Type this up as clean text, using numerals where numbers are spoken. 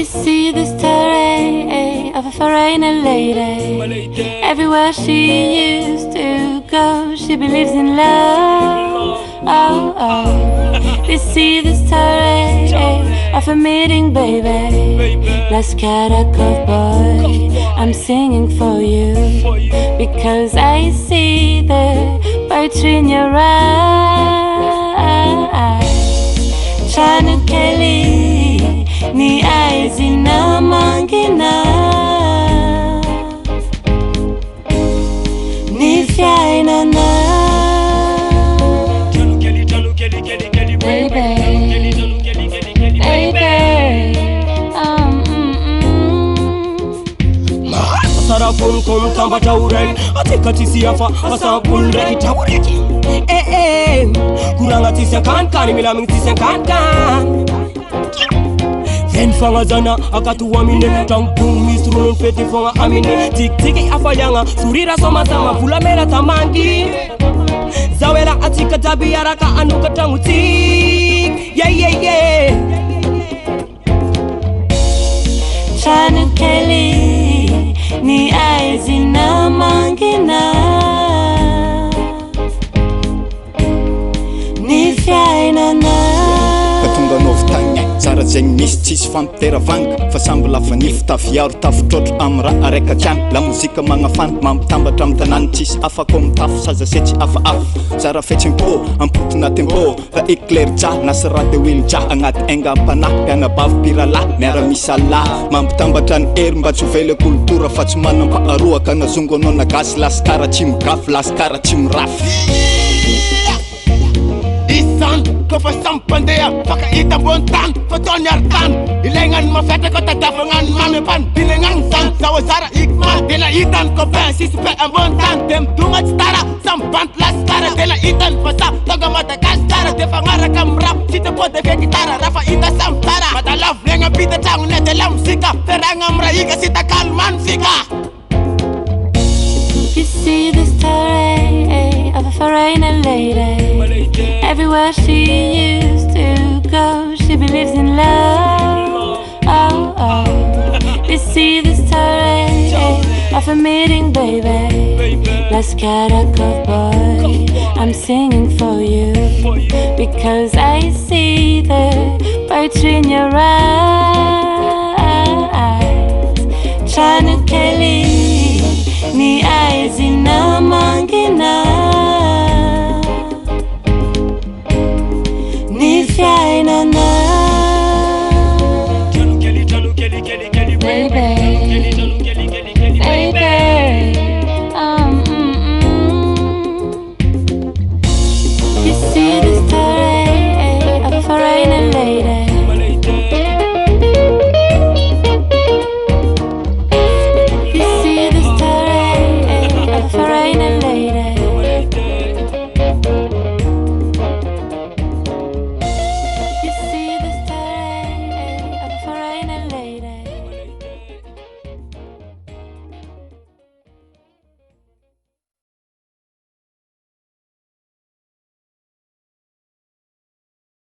You see the story of a foreigner lady. Everywhere she used to go, she believes in love. Oh, oh. You see the story of a meeting, baby. Let's get a boy. I'm singing for you because I see the poetry in your eyes. TRANOKELY, ni eyes in a mangina, ni fiaina na. Baby, Sarapun kum tamba tauren, atika tisi afa asapun reki taureki. Kuranga tisi kan milaming tisi kan. Zen fanga zana akatuwa mine, tangkung misrun feti fanga amine. Tik tiki afa yanga, surira soma sama pula mera tamangi. Zawela atika tabi araka anuka tangutik. Yeah. TRANOKELY, ni eyes in a mangina, ni fiaina na. Katonga novotagna tsara zegny misy tsisy fampiteravanga fa samby lafa nify tafiaro tafitrotro amy raha araika tiany. La mozika magnafana mampitambatra amy tanany tsisy afako mitafo saza setsy hafahafa. Tsara fetsim-po ampotona tempo fa éclair JAH NASSARA de wily JAH agnaty aingam-panahy pianabavy piralahy miara-misalahy mampitambatra ny hery mba tsy hovela kultura fa tsy manam-paharoa ka nazongo anao nagasy lasikara tsy migafy lasikara tsy mirafy. Kofa sampandeya faka ita bontan fotoni arkan ilengan mafete ko tadafangan mamepan bilengan san sawasara ikma dela itan ko pa sispe bontan dem tungat stara sampant laskara dela itan fasa toga Madagascar de fangara kamrap sita po de gitara rafa ita samtara madalaf lenga pita tang ne de lamsika teranga mraika sita kalman sika. You see the story of a foreigner lady. Everywhere she used to go, she believes in love. Oh, oh. You see the story of a meeting, baby. Let's get a boy. I'm singing for you because I see the poetry in your eyes. TRANOKELY, ni eyes in a mangina, ni fiaina na. Baby, baby.